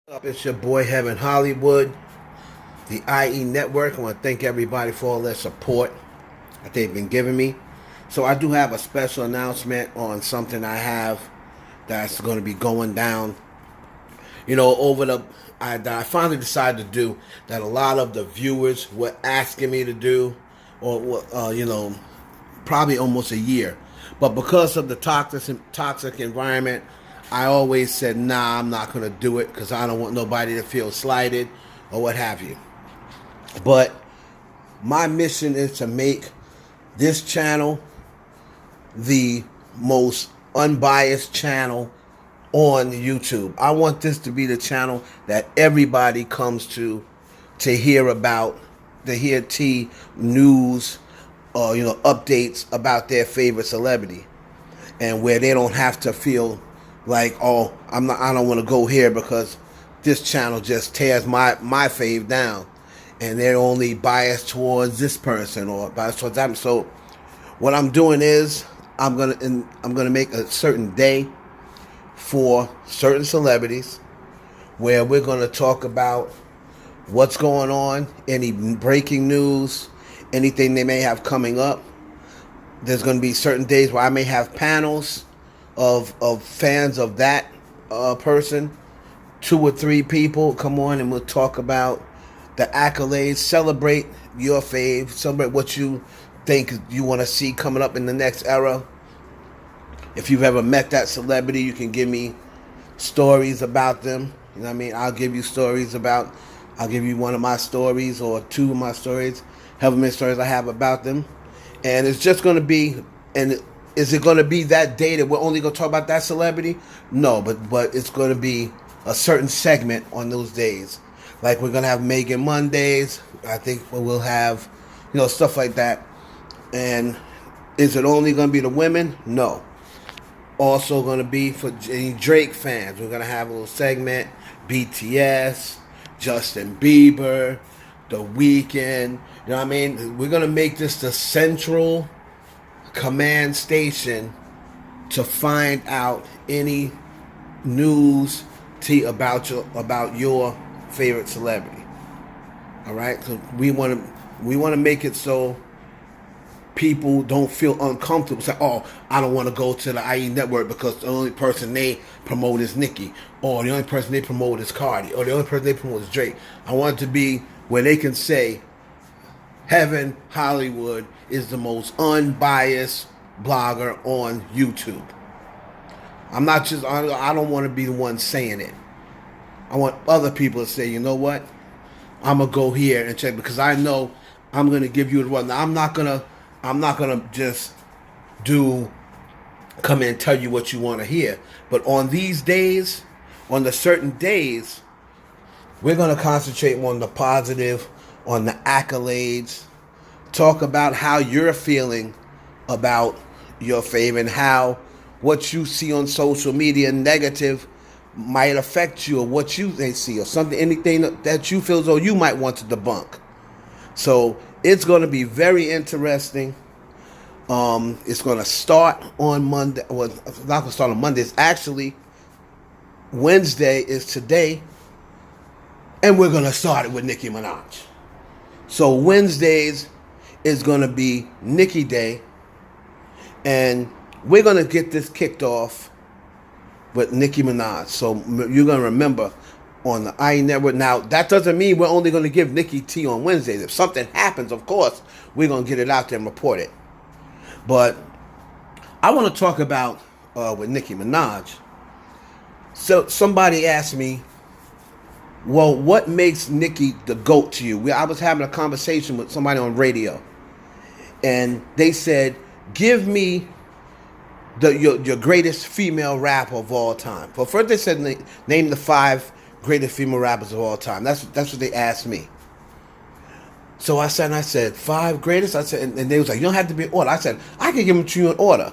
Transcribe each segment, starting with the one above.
Up, it's your boy Heaven Hollywood, the IE Network. I want to thank everybody for all their support that they've been giving me. So I do have a special announcement on something I have that's going to be going down. That I finally decided to do that a lot of the viewers were asking me to do, or probably almost a year. But because of the toxic environment, I always said, nah, I'm not going to do it because I don't want nobody to feel slighted or what have you. But my mission is to make this channel the most unbiased channel on YouTube. I want this to be the channel that everybody comes to hear about, to hear T news, updates about their favorite celebrity, and where they don't have to feel like, oh, I don't want to go here because this channel just tears my fave down, and they're only biased towards this person or biased towards that. So, what I'm doing is I'm gonna make a certain day for certain celebrities where we're gonna talk about what's going on, any breaking news, anything they may have coming up. There's going to be certain days where I may have panels of fans of that person. 2 or 3 people come on and we'll talk about the accolades, celebrate your fave, celebrate what you think you want to see coming up in the next era. If you've ever met that celebrity, you can give me stories about them. You know what I mean? I'll give you one of my stories or 2 of my stories, however many stories I have about them. And it's just going to be, and is it going to be that day that we're only going to talk about that celebrity? No, but it's going to be a certain segment on those days. Like we're going to have Megan Mondays. I think we'll have, stuff like that. And is it only going to be the women? No. Also going to be for any Drake fans. We're going to have a little segment, BTS, Justin Bieber, The Weeknd. You know what I mean? We're going to make this the central command station to find out any news about your favorite celebrity. All right? So we want to make it so people don't feel uncomfortable. Say, oh, I don't want to go to the IE network because the only person they promote is Nicki, or the only person they promote is Cardi, or the only person they promote is Drake. I want it to be where they can say, Heaven Hollywood is the most unbiased blogger on YouTube. I don't want to be the one saying it. I want other people to say, you know what? I'm going to go here and check because I know I'm going to give you the one. Now, I'm not going to just come in and tell you what you want to hear. But on these days, on the certain days, we're going to concentrate on the positive, on the accolades, talk about how you're feeling about your fave and how what you see on social media negative might affect you, or what you may see, or something, anything that you feel as though you might want to debunk. So it's going to be very interesting. It's going to start on Monday. Well, it's not going to start on Monday. It's actually Wednesday is today, and we're going to start it with Nicki Minaj. So Wednesdays is going to be Nicki Day, and we're going to get this kicked off with Nicki Minaj. So you're going to remember on the IE Network. Now, that doesn't mean we're only going to give Nicki tea on Wednesdays. If something happens, of course, we're going to get it out there and report it. But I want to talk about with Nicki Minaj. So somebody asked me, well, what makes Nicki the GOAT to you? I was having a conversation with somebody on radio, and they said, give me your greatest female rapper of all time. Well, first they said, name the 5 greatest female rappers of all time. That's what they asked me. So I said 5 greatest. I said, and they was like, you don't have to be in order. I said, I can give them to you in order.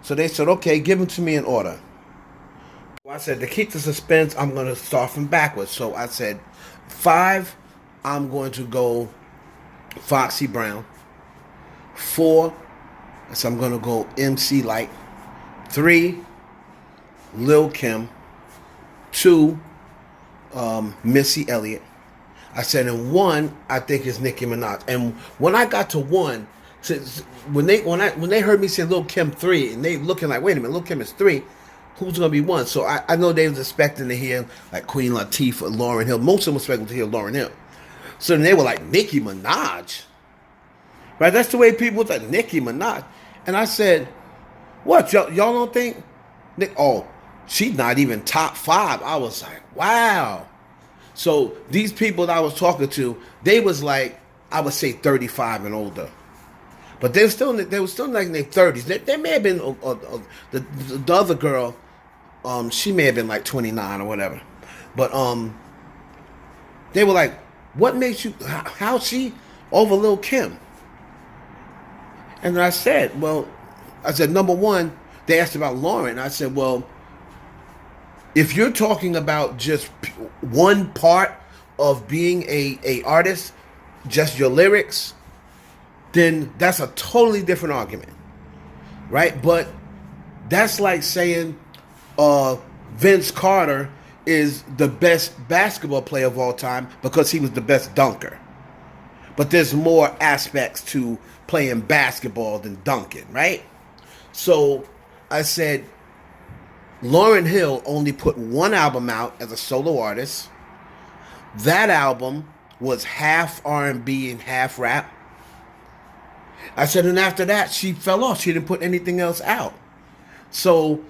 So they said, okay, give them to me in order. I said, to keep the suspense, I'm going to start from backwards. So I said, 5, I'm going to go Foxy Brown. 4, so I'm going to go MC Light. 3, Lil Kim. 2, Missy Elliott. I said, and one I think is Nicki Minaj. And when I got to one, when they heard me say Lil Kim 3, and they looking like, wait a minute, Lil Kim is 3, who's gonna be 1? So I know they was expecting to hear like Queen Latifah, Lauryn Hill. Most of them was expecting to hear Lauryn Hill. So then they were like, Nicki Minaj, right? That's the way people was like, Nicki Minaj. And I said, what, y'all don't think oh, she's not even top 5. I was like, wow. So these people that I was talking to, they was like, I would say 35 and older, but they were still like in their 30s. They may have been the other girl, she may have been like 29 or whatever, but they were like, what makes you? How she over Lil Kim? And I said, number one, they asked about Lauren. I said, well, if you're talking about just one part of being a artist, just your lyrics, then that's a totally different argument, right? But that's like saying Vince Carter is the best basketball player of all time because he was the best dunker. But there's more aspects to playing basketball than dunking, right? So I said, Lauryn Hill only put one album out as a solo artist. That album was half R&B and half rap. I said, and after that, she fell off. She didn't put anything else out. So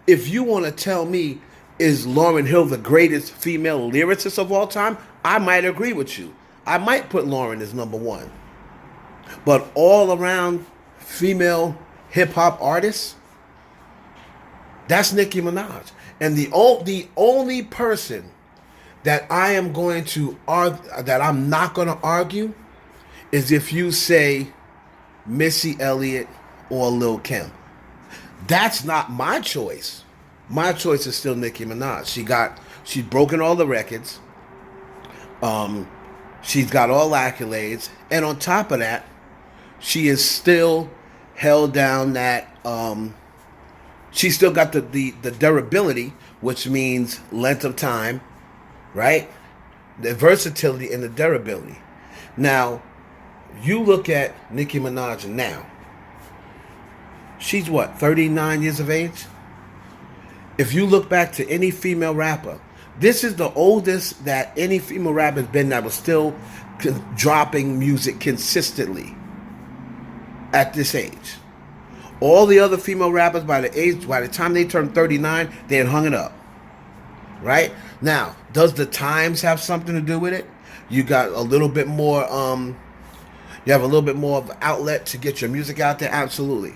if you want to tell me, is Lauryn Hill the greatest female lyricist of all time? I might agree with you. I might put Lauryn as number 1. But all around female hip-hop artists, that's Nicki Minaj. And the only person that I am going to argue, that I'm not going to argue, is if you say Missy Elliott or Lil Kim. That's not my choice. My choice is still Nicki Minaj. She's broken all the records. She's got all accolades, and on top of that, she is still held down that. She's still got the durability, which means length of time, right? The versatility and the durability. Now, you look at Nicki Minaj now. She's what, 39 years of age? If you look back to any female rapper, this is the oldest that any female rapper has been that was still dropping music consistently at this age. All the other female rappers, by the time they turned 39, they had hung it up. Right? Now, does the times have something to do with it? You got a little bit more, you have a little bit more of an outlet to get your music out there? Absolutely.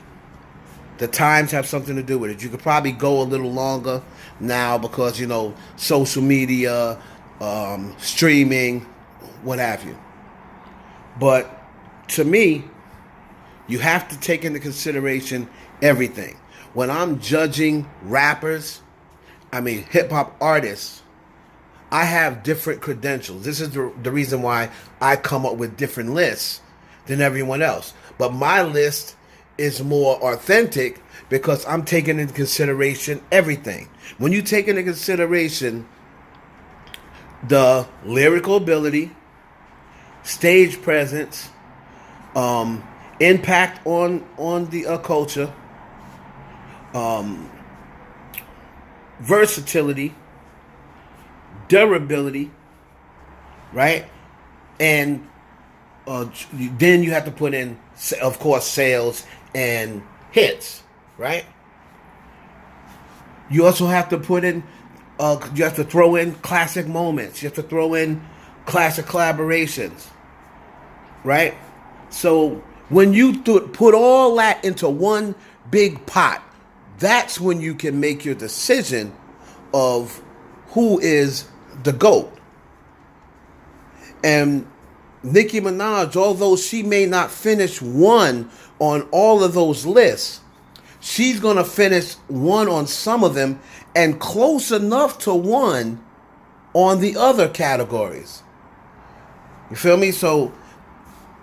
The times have something to do with it. You could probably go a little longer now because, social media, streaming, what have you. But to me, you have to take into consideration everything. When I'm judging rappers, hip-hop artists, I have different credentials. This is the reason why I come up with different lists than everyone else. But my list is more authentic because I'm taking into consideration everything. When you take into consideration the lyrical ability, stage presence, impact on the culture, versatility, durability, right? And then you have to put in, of course, sales and hits, right? You also have to put in, you have to throw in classic moments. You have to throw in classic collaborations, right? So when you put all that into one big pot, that's when you can make your decision of who is the GOAT. And Nicki Minaj, although she may not finish 1 on all of those lists, she's going to finish 1 on some of them and close enough to 1 on the other categories. You feel me? So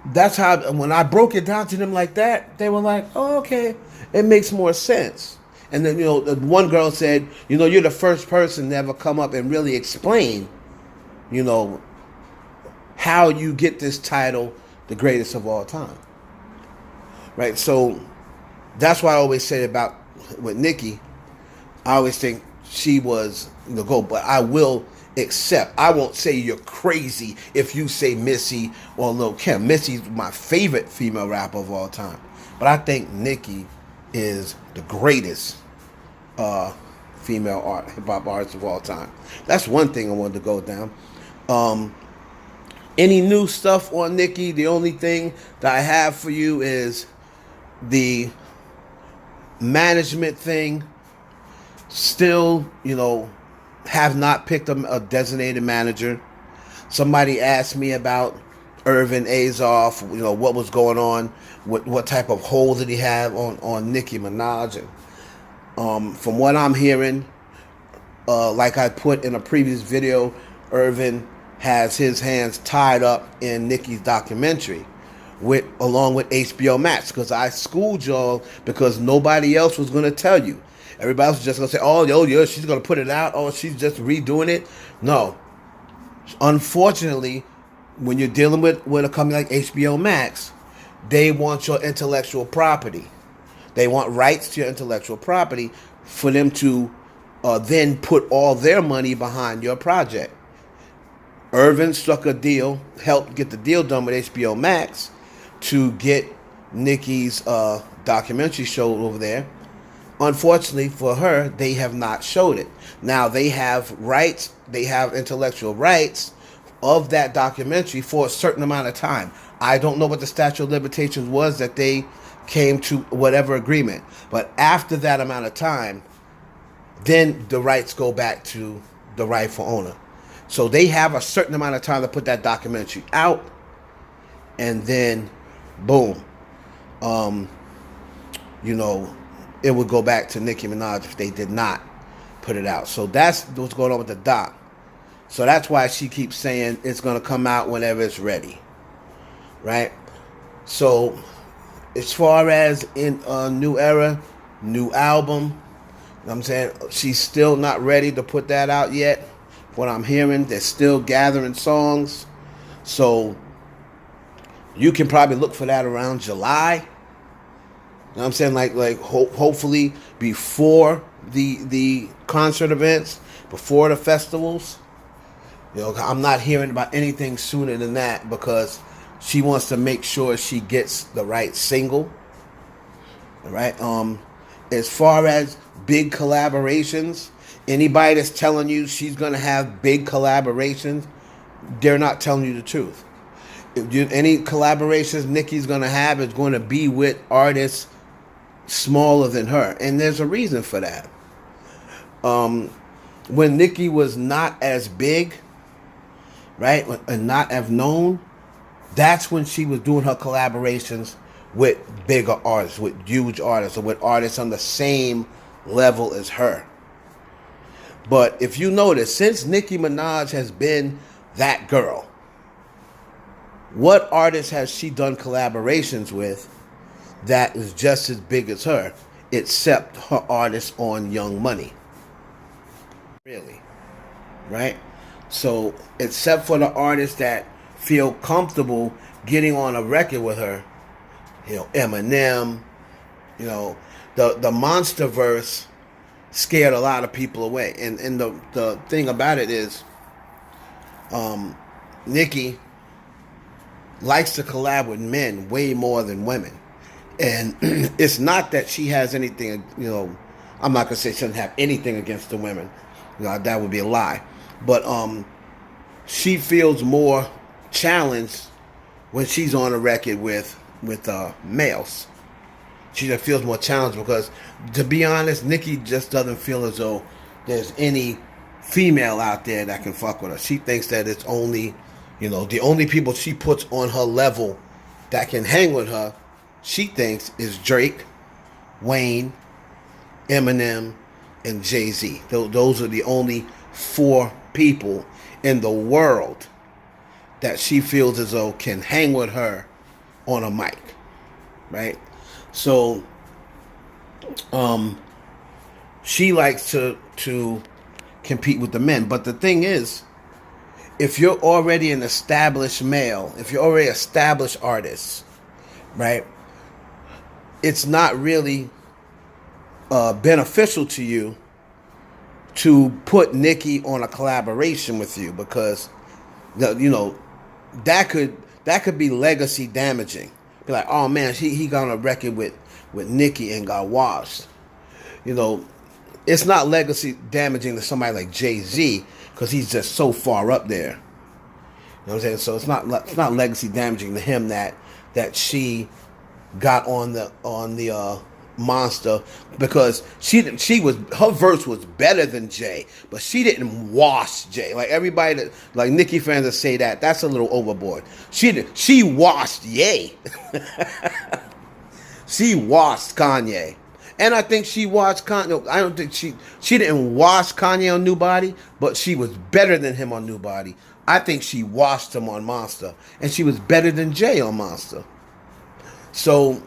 that's how, when I broke it down to them like that, they were like, oh, okay, it makes more sense. And then, one girl said, you're the first person to ever come up and really explain you know, how you get this title, the greatest of all time. Right? So that's why I always say about with Nicki, I always think she was the GOAT, but I will accept. I won't say you're crazy if you say Missy or Lil Kim. Missy's my favorite female rapper of all time. But I think Nicki is the greatest female hip hop artist of all time. That's one thing I wanted to go down. Any new stuff on Nicki? The only thing that I have for you is the management thing. Still, have not picked a designated manager. Somebody asked me about Irvin Azoff, what was going on, what type of hold did he have on Nicki Minaj. And from what I'm hearing, like I put in a previous video, Irvin has his hands tied up in Nicki's documentary, along with HBO Max, because I schooled y'all because nobody else was going to tell you. Everybody else was just going to say, oh, yeah, she's going to put it out. Oh, she's just redoing it. No. Unfortunately, when you're dealing with a company like HBO Max, they want your intellectual property. They want rights to your intellectual property for them to then put all their money behind your project. Irvin struck a deal, helped get the deal done with HBO Max to get Nicki's documentary showed over there. Unfortunately for her, they have not showed it. Now they have rights, they have intellectual rights of that documentary for a certain amount of time. I don't know what the statute of limitations was that they came to whatever agreement. But after that amount of time, then the rights go back to the rightful owner. So they have a certain amount of time to put that documentary out, and then boom, it would go back to Nicki Minaj if they did not put it out. So that's what's going on with the doc. So that's why she keeps saying it's going to come out whenever it's ready. Right? So as far as in a new era, new album, I'm saying she's still not ready to put that out yet. What I'm hearing, they're still gathering songs. So you can probably look for that around July. You know what I'm saying? Like hopefully before the concert events, before the festivals. I'm not hearing about anything sooner than that because she wants to make sure she gets the right single. All right. As far as big collaborations, anybody that's telling you she's gonna have big collaborations, they're not telling you the truth. Any collaborations Nicki's gonna have is going to be with artists smaller than her, and there's a reason for that. When Nicki was not as big, right, and not as known, that's when she was doing her collaborations with bigger artists, with huge artists, or with artists on the same level as her. But if you notice, since Nicki Minaj has been that girl, what artist has she done collaborations with that is just as big as her, except her artists on Young Money? Really? Right? So, except for the artists that feel comfortable getting on a record with her, Eminem, the Monsterverse scared a lot of people away. And the thing about it is, Nicki likes to collab with men way more than women. And it's not that she has anything, I'm not going to say she doesn't have anything against the women. That would be a lie. But she feels more challenged when she's on a record with males. She just feels more challenged because, to be honest, Nicki just doesn't feel as though there's any female out there that can fuck with her. She thinks that it's only, the only people she puts on her level that can hang with her, she thinks is Drake, Wayne, Eminem, and Jay-Z. Those are the only 4 people in the world that she feels as though can hang with her on a mic, right? So, she likes to compete with the men. But the thing is, if you're already an established male, if you're already an established artist, right, it's not really beneficial to you to put Nicki on a collaboration with you, because you know that could be legacy damaging. Be like, oh man, he got on a record with Nicki and got washed. You know, it's not legacy damaging to somebody like Jay-Z, because he's just so far up there. You know what I'm saying? So it's not legacy damaging to him that she got on the Monster, because her verse was better than Jay, but she didn't wash Jay. Like everybody that, like Nicki fans that say that's a little overboard. She washed Ye. She washed Kanye. And I think she watched Kanye. I don't think she didn't wash Kanye on New Body, but she was better than him on New Body. I think she washed him on Monster, and she was better than Jay on Monster. So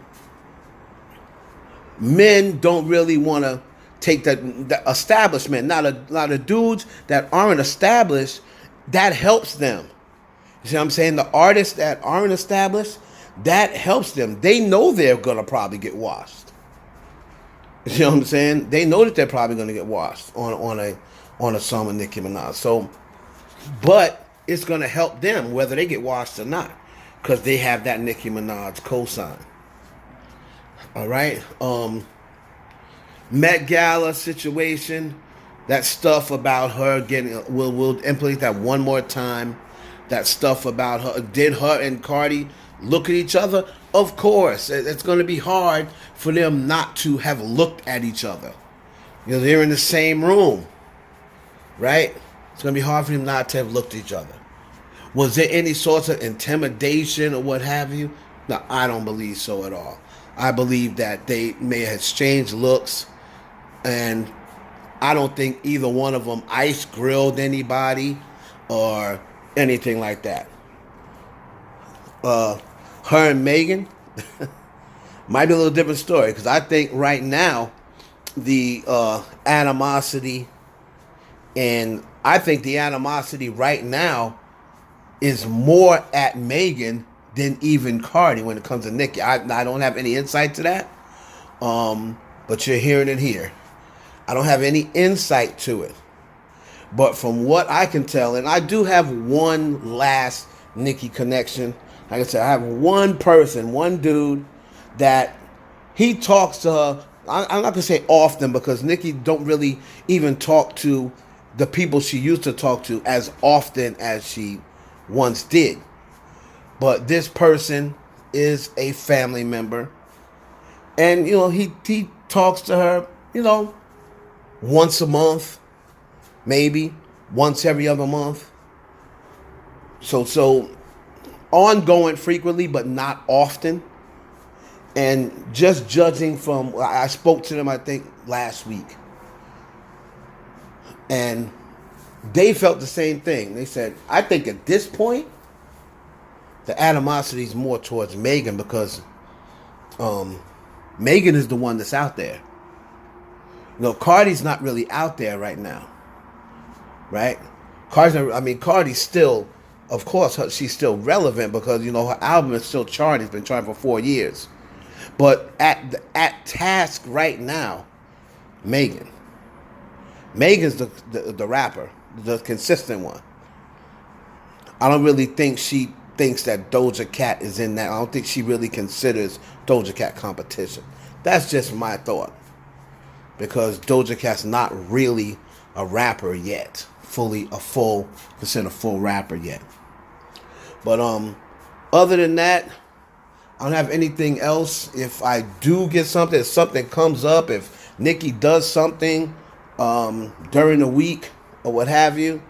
men don't really want to take the establishment. Not a lot of dudes that aren't established, that helps them. You see what I'm saying? The artists that aren't established, that helps them. They know they're gonna probably get washed. You know what I'm saying? They know that they're probably going to get washed on a song with Nicki Minaj. So, but it's going to help them whether they get washed or not, because they have that Nicki Minaj cosign. All right. Met Gala situation, that stuff about her getting. We'll implement that one more time. That stuff about her. Did her and Cardi look at each other? Of course, it's going to be hard for them not to have looked at each other. You know, they're in the same room, right? It's going to be hard for them not to have looked at each other. Was there any sort of intimidation or what have you? No, I don't believe so at all. I believe that they may have exchanged looks, and I don't think either one of them ice grilled anybody or anything like that. Her and Megan might be a little different story, because I think right now the animosity, and I think the animosity right now is more at Megan than even Cardi when it comes to Nicki. I don't have any insight to that, but you're hearing it here. I don't have any insight to it, but from what I can tell, and I do have one last Nicki connection. Like I said, I have one person, one dude that he talks to her. I'm not going to say often, because Nicki don't really even talk to the people she used to talk to as often as she once did. But this person is a family member. And, you know, he talks to her, you know, once a month, maybe once every other month. So ongoing frequently, but not often. And just judging from, I spoke to them, I think, last week. And they felt the same thing. They said, I think at this point, the animosity is more towards Megan, because Megan is the one that's out there. You know, Cardi's not really out there right now. Right? Cardi's still, of course, she's still relevant, because, you know, her album is still charting. It's been charting for 4 years. But at task right now, Megan's the rapper, the consistent one. I don't really think she thinks that Doja Cat is in that. I don't think she really considers Doja Cat competition. That's just my thought, because Doja Cat's not really a rapper yet, a full rapper yet. But other than that, I don't have anything else. If I do get something, if something comes up, if Nicki does something during the week or what have you,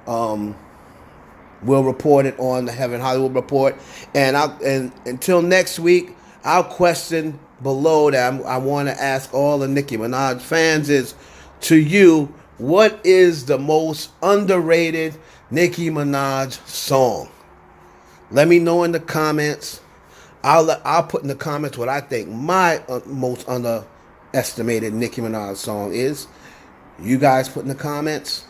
we'll report it on the Heaven Hollywood Report. And until next week, our question below that I want to ask all the Nicki Minaj fans is, to you, what is the most underrated Nicki Minaj song? Let me know in the comments. I'll put in the comments what I think my most underestimated Nicki Minaj song is. You guys put in the comments.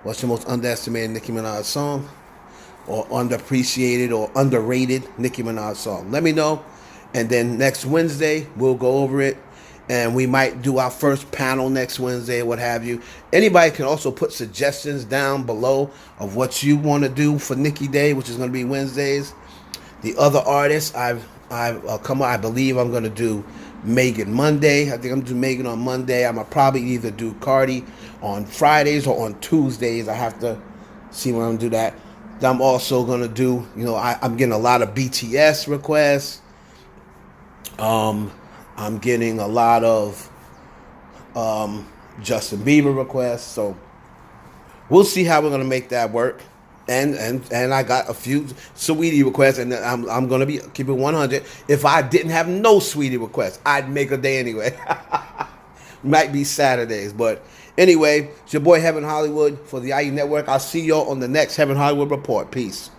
What's your most underestimated Nicki Minaj song? Or underappreciated or underrated Nicki Minaj song? Let me know. And then next Wednesday, we'll go over it. And we might do our first panel next Wednesday, what have you. Anybody can also put suggestions down below of what you want to do for Nicki Day, which is going to be Wednesdays. The other artists, I've come on. I believe I'm going to do Megan Monday. I think I'm going to do Megan on Monday. I'm going to probably either do Cardi on Fridays or on Tuesdays. I have to see when I'm going to do that. I'm also going to do, I'm getting a lot of BTS requests. I'm getting a lot of Justin Bieber requests. So we'll see how we're going to make that work. And I got a few Sweetie requests, and I'm gonna be keeping 100. If I didn't have no Sweetie requests, I'd make a day anyway. Might be Saturdays, but anyway, it's your boy Heaven Hollywood for the IE Network. I'll see y'all on the next Heaven Hollywood report. Peace.